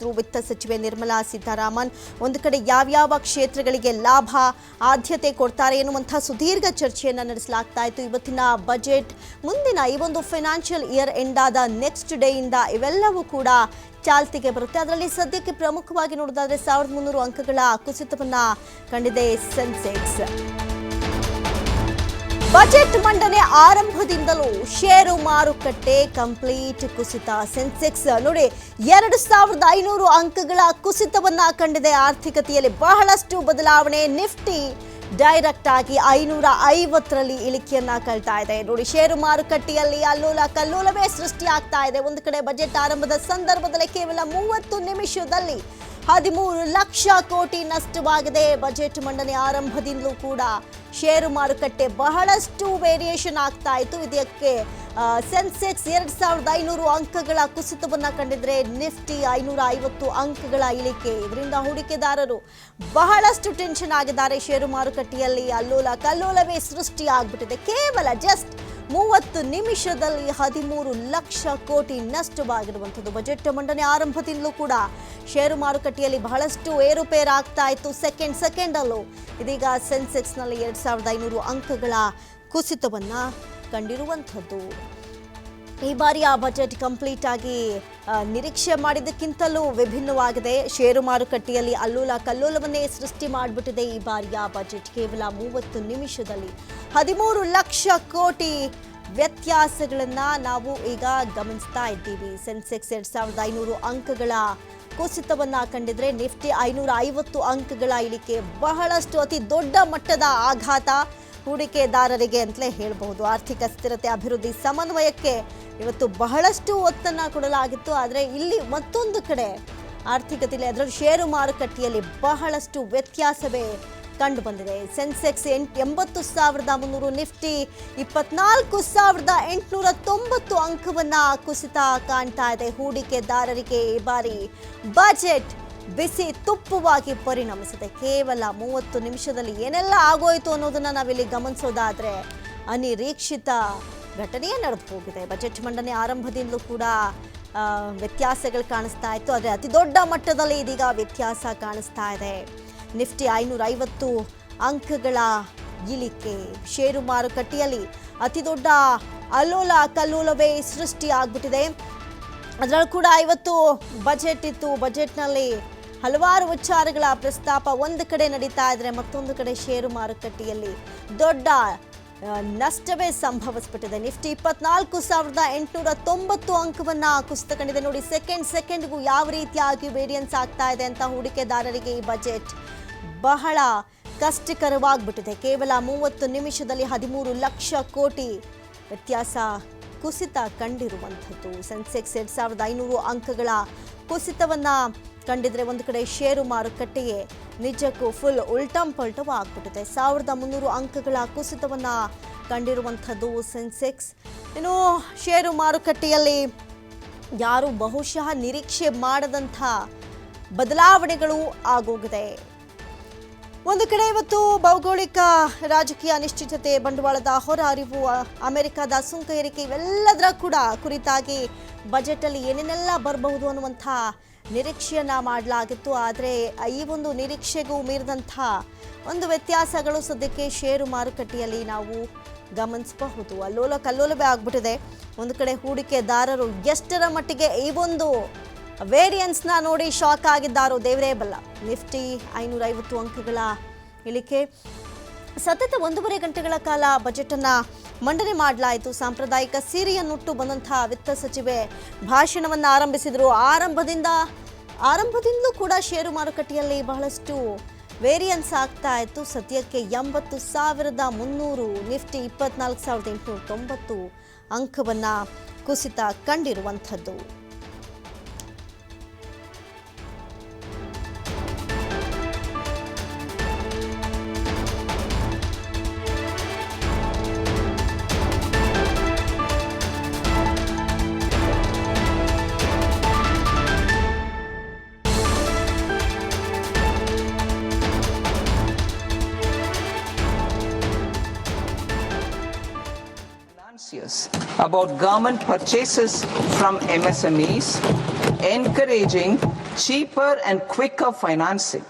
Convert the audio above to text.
ವಿತ್ತ ಸಚಿವೆ ನಿರ್ಮಲಾ ಸೀತಾರಾಮನ್ ಒಂದು ಕಡೆ ಯಾವ್ಯಾವ ಕ್ಷೇತ್ರಗಳಿಗೆ ಲಾಭ ಆದ್ಯತೆ ಕೊಡ್ತಾರೆ ಎನ್ನುವಂತಹ ಸುದೀರ್ಘ ಚರ್ಚೆಯನ್ನು ನಡೆಸಲಾಗ್ತಾ ಇತ್ತು. ಇವತ್ತಿನ ಬಜೆಟ್ ಮುಂದಿನ ಈ ಒಂದು ಫೈನಾನ್ಷಿಯಲ್ ಇಯರ್ ಎಂಡ್ ಆದ ನೆಕ್ಸ್ಟ್ ಡೇ ಇಂದ ಇವೆಲ್ಲವೂ ಕೂಡ ಚಾಲ್ತಿಗೆ ಬರುತ್ತೆ. ಅದರಲ್ಲಿ ಸದ್ಯಕ್ಕೆ ಪ್ರಮುಖವಾಗಿ ನೋಡೋದಾದ್ರೆ 1300 ಅಂಕಗಳ ಕುಸಿತವನ್ನ ಕಂಡಿದೆ ಸೆನ್ಸೆಕ್ಸ್. ಬಜೆಟ್ ಮಂಡನೆ ಆರಂಭದಿಂದಲೂ ಷೇರು ಮಾರುಕಟ್ಟೆ ಕಂಪ್ಲೀಟ್ ಕುಸಿತ. ಸೆನ್ಸೆಕ್ಸ್ ನೋಡಿ 2500 ಅಂಕಗಳ ಕುಸಿತವನ್ನ ಕಂಡಿದೆ. ಆರ್ಥಿಕತೆಯಲ್ಲಿ ಬಹಳಷ್ಟು ಬದಲಾವಣೆ. ನಿಫ್ಟಿ ಡೈರೆಕ್ಟ್ ಆಗಿ 550ರಲ್ಲಿ ಇಳಿಕೆಯನ್ನ ಕಳ್ತಾ ಇದೆ. ನೋಡಿ, ಷೇರು ಮಾರುಕಟ್ಟೆಯಲ್ಲಿ ಅಲ್ಲೋಲ ಕಲ್ಲೋಲವೇ ಸೃಷ್ಟಿಯಾಗ್ತಾ ಇದೆ. ಒಂದು ಕಡೆ ಬಜೆಟ್ ಆರಂಭದ ಸಂದರ್ಭದಲ್ಲಿ ಕೇವಲ 30 ನಿಮಿಷದಲ್ಲಿ 13 ಲಕ್ಷ ಕೋಟಿ ನಷ್ಟವಾಗಿದೆ. ಬಜೆಟ್ ಮಂಡನೆ ಆರಂಭದಿಂದಲೂ ಕೂಡ ಷೇರು ಮಾರುಕಟ್ಟೆ ಬಹಳಷ್ಟು ವೇರಿಯೇಷನ್ ಆಗ್ತಾ ಇತ್ತು. ಇದಕ್ಕೆ ಸೆನ್ಸೆಕ್ಸ್ 2500 ಅಂಕಗಳ ಕುಸಿತವನ್ನ ಕಂಡಿದ್ರೆ ನಿಫ್ಟಿ 550 ಅಂಕಗಳ ಇಳಿಕೆ. ಇದರಿಂದ ಹೂಡಿಕೆದಾರರು ಬಹಳಷ್ಟು ಟೆನ್ಷನ್ ಆಗಿದ್ದಾರೆ. ಷೇರು ಮಾರುಕಟ್ಟೆಯಲ್ಲಿ ಅಲ್ಲೋಲ ಕಲ್ಲೋಲವೇ ಸೃಷ್ಟಿ ಆಗ್ಬಿಟ್ಟಿದೆ. ಕೇವಲ ಜಸ್ಟ್ 30 ನಿಮಿಷದಲ್ಲಿ 13 ಲಕ್ಷ ಕೋಟಿ ನಷ್ಟವಾಗಿರುವಂಥದ್ದು. ಬಜೆಟ್ ಮಂಡನೆ ಆರಂಭದಿಂದಲೂ ಕೂಡ ಷೇರು ಮಾರುಕಟ್ಟೆಯಲ್ಲಿ ಬಹಳಷ್ಟು ಏರುಪೇರು ಆಗ್ತಾ ಇತ್ತು. ಸೆಕೆಂಡಲ್ಲೂ ಇದೀಗ ಸೆನ್ಸೆಕ್ಸ್ನಲ್ಲಿ 2500 ಅಂಕಗಳ ಕುಸಿತವನ್ನ ಕಂಡಿರುವಂಥದ್ದು. ಈ ಬಾರಿಯ ಬಜೆಟ್ ಕಂಪ್ಲೀಟ್ ಆಗಿ ನಿರೀಕ್ಷೆ ಮಾಡಿದ್ದಕ್ಕಿಂತಲೂ ವಿಭಿನ್ನವಾಗಿದೆ. ಷೇರು ಮಾರುಕಟ್ಟೆಯಲ್ಲಿ ಅಲ್ಲೋಲ ಕಲ್ಲೋಲವನ್ನೇ ಸೃಷ್ಟಿ ಮಾಡಿಬಿಟ್ಟಿದೆ ಈ ಬಾರಿಯ ಬಜೆಟ್. ಕೇವಲ 30 ನಿಮಿಷದಲ್ಲಿ 13 ಲಕ್ಷ ಕೋಟಿ ವ್ಯತ್ಯಾಸಗಳನ್ನ ನಾವು ಈಗ ಗಮನಿಸ್ತಾ ಇದ್ದೀವಿ. ಸೆನ್ಸೆಕ್ಸ್ 2500 ಅಂಕಗಳ ಕುಸಿತವನ್ನ ಕಂಡಿದ್ರೆ ನಿಫ್ಟಿ 550 ಅಂಕಗಳ ಇಳಿಕೆ. ಬಹಳಷ್ಟು ಅತಿ ದೊಡ್ಡ ಮಟ್ಟದ ಆಘಾತ ಹೂಡಿಕೆದಾರರಿಗೆ ಅಂತಲೇ ಹೇಳಬಹುದು. ಆರ್ಥಿಕ ಸ್ಥಿರತೆ ಅಭಿವೃದ್ಧಿ ಸಮನ್ವಯಕ್ಕೆ ಇವತ್ತು ಬಹಳಷ್ಟು ಒತ್ತನ್ನ ಕೊಡಲಾಗಿತ್ತು. ಆದರೆ ಇಲ್ಲಿ ಮತ್ತೊಂದು ಕಡೆ ಆರ್ಥಿಕತೆಯಲ್ಲಿ ಅದರಲ್ಲಿ ಷೇರು ಮಾರುಕಟ್ಟೆಯಲ್ಲಿ ಬಹಳಷ್ಟು ವ್ಯತ್ಯಾಸವೇ ಕಂಡು ಬಂದಿದೆ. ಸೆನ್ಸೆಕ್ಸ್ 80,300, ನಿಫ್ಟಿ 24,890 ಅಂಕವನ್ನ ಕುಸಿತ ಕಾಣ್ತಾ ಇದೆ. ಹೂಡಿಕೆದಾರರಿಗೆ ಈ ಬಾರಿ ಬಜೆಟ್ ಬಿಸಿ ತುಪ್ಪವಾಗಿ ಪರಿಣಮಿಸಿದೆ. ಕೇವಲ 30 ನಿಮಿಷದಲ್ಲಿ ಏನೆಲ್ಲ ಆಗೋಯ್ತು ಅನ್ನೋದನ್ನ ನಾವಿಲ್ಲಿ ಗಮನಿಸೋದಾದ್ರೆ ಅನಿರೀಕ್ಷಿತ ಘಟನೆಯೇ ನಡೆದು ಹೋಗಿದೆ. ಬಜೆಟ್ ಮಂಡನೆ ಆರಂಭದಿಂದಲೂ ಕೂಡ ವ್ಯತ್ಯಾಸಗಳು ಕಾಣಿಸ್ತಾ ಇತ್ತು. ಆದರೆ ಅತಿ ದೊಡ್ಡ ಮಟ್ಟದಲ್ಲಿ ಇದೀಗ ವ್ಯತ್ಯಾಸ ಕಾಣಿಸ್ತಾ ಇದೆ. ನಿಫ್ಟಿ 550 ಅಂಕಗಳ ಇಳಿಕೆ. ಷೇರು ಮಾರುಕಟ್ಟೆಯಲ್ಲಿ ಅತಿ ದೊಡ್ಡ ಅಲ್ಲೋಲ ಕಲ್ಲೋಲವೇ ಸೃಷ್ಟಿ ಆಗ್ಬಿಟ್ಟಿದೆ. ಅದರಲ್ಲೂ ಕೂಡ ಇವತ್ತು ಬಜೆಟ್ ಇತ್ತು. ಬಜೆಟ್ನಲ್ಲಿ ಹಲವಾರು ವಿಚಾರಗಳ ಪ್ರಸ್ತಾಪ ಒಂದು ಕಡೆ ನಡೀತಾ ಇದ್ರೆ, ಮತ್ತೊಂದು ಕಡೆ ಷೇರು ಮಾರುಕಟ್ಟೆಯಲ್ಲಿ ದೊಡ್ಡ ನಷ್ಟವೇ ಸಂಭವಿಸ್ಬಿಟ್ಟಿದೆ. ನಿಫ್ಟಿ 24,890 ಅಂಕವನ್ನ ಕುಸಿತ ಕಂಡಿದೆ. ನೋಡಿ, ಸೆಕೆಂಡ್ಗೂ ಯಾವ ರೀತಿಯಾಗಿ ವೇರಿಯನ್ಸ್ ಆಗ್ತಾ ಇದೆ ಅಂತ ಹೂಡಿಕೆದಾರರಿಗೆ ಈ ಬಜೆಟ್ ಬಹಳ ಕಷ್ಟಕರವಾಗ್ಬಿಟ್ಟಿದೆ. ಕೇವಲ 30 ನಿಮಿಷದಲ್ಲಿ 13 ಲಕ್ಷ ಕೋಟಿ ವ್ಯತ್ಯಾಸ ಕುಸಿತ ಕಂಡಿರುವಂಥದ್ದು. ಸೆನ್ಸೆಕ್ಸ್ 2500 ಅಂಕಗಳ ಕುಸಿತವನ್ನ ಕಂಡಿದ್ರೆ ಒಂದು ಕಡೆ ಷೇರು ಮಾರುಕಟ್ಟೆಯೇ ನಿಜಕ್ಕೂ ಫುಲ್ ಉಲ್ಟಂ ಪಲ್ಟವ ಆಗ್ಬಿಟ್ಟಿದೆ. 1300 ಅಂಕಗಳ ಕುಸಿತವನ್ನ ಕಂಡಿರುವಂಥದ್ದು ಸೆನ್ಸೆಕ್ಸ್. ಇನ್ನು ಷೇರು ಮಾರುಕಟ್ಟೆಯಲ್ಲಿ ಯಾರು ಬಹುಶಃ ನಿರೀಕ್ಷೆ ಮಾಡದಂಥ ಬದಲಾವಣೆಗಳು ಆಗೋಗಿದೆ. ಒಂದು ಕಡೆ ಇವತ್ತು ಭೌಗೋಳಿಕ ರಾಜಕೀಯ ಅನಿಶ್ಚಿತತೆ, ಬಂಡವಾಳದ ಹೊರ ಅರಿವು, ಅಮೆರಿಕದ ಸುಂಕ ಏರಿಕೆ ಇವೆಲ್ಲದರ ಕೂಡ ಕುರಿತಾಗಿ ಬಜೆಟಲ್ಲಿ ಏನೇನೆಲ್ಲ ಬರಬಹುದು ಅನ್ನುವಂಥ ನಿರೀಕ್ಷೆಯನ್ನ ಮಾಡಲಾಗಿತ್ತು. ಆದರೆ ಈ ಒಂದು ನಿರೀಕ್ಷೆಗೂ ಮೀರಿದಂಥ ಒಂದು ವ್ಯತ್ಯಾಸಗಳು ಸದ್ಯಕ್ಕೆ ಷೇರು ಮಾರುಕಟ್ಟೆಯಲ್ಲಿ ನಾವು ಗಮನಿಸಬಹುದು. ಅಲ್ಲೋಲ ಕಲ್ಲೋಲವೇ ಆಗ್ಬಿಟ್ಟಿದೆ. ಒಂದು ಕಡೆ ಹೂಡಿಕೆದಾರರು ಎಷ್ಟರ ಮಟ್ಟಿಗೆ ಈ ಒಂದು ವೇರಿಯನ್ಸ್ನ ನೋಡಿ ಶಾಕ್ ಆಗಿದ್ದಾರೋ ದೇವರೇ ಬಲ್ಲ. ನಿಫ್ಟಿ 550 ಅಂಕಗಳ ಇಳಿಕೆ. ಸತತ 1.5 ಗಂಟೆಗಳ ಕಾಲ ಬಜೆಟನ್ನು ಮಂಡನೆ ಮಾಡಲಾಯಿತು. ಸಾಂಪ್ರದಾಯಿಕ ಸೀರೆಯನ್ನುಟ್ಟು ಬಂದಂತಹ ವಿತ್ತ ಸಚಿವೆ ಭಾಷಣವನ್ನು ಆರಂಭಿಸಿದರು. ಆರಂಭದಿಂದಲೂ ಕೂಡ ಷೇರು ಮಾರುಕಟ್ಟೆಯಲ್ಲಿ ಬಹಳಷ್ಟು ವೇರಿಯನ್ಸ್ ಆಗ್ತಾ ಇತ್ತು. ಸದ್ಯಕ್ಕೆ 80,300, ನಿಫ್ಟಿ 24,890 ಅಂಕವನ್ನು ಕುಸಿತ ಕಂಡಿರುವಂಥದ್ದು. About government purchases from MSMEs, encouraging cheaper and quicker financing.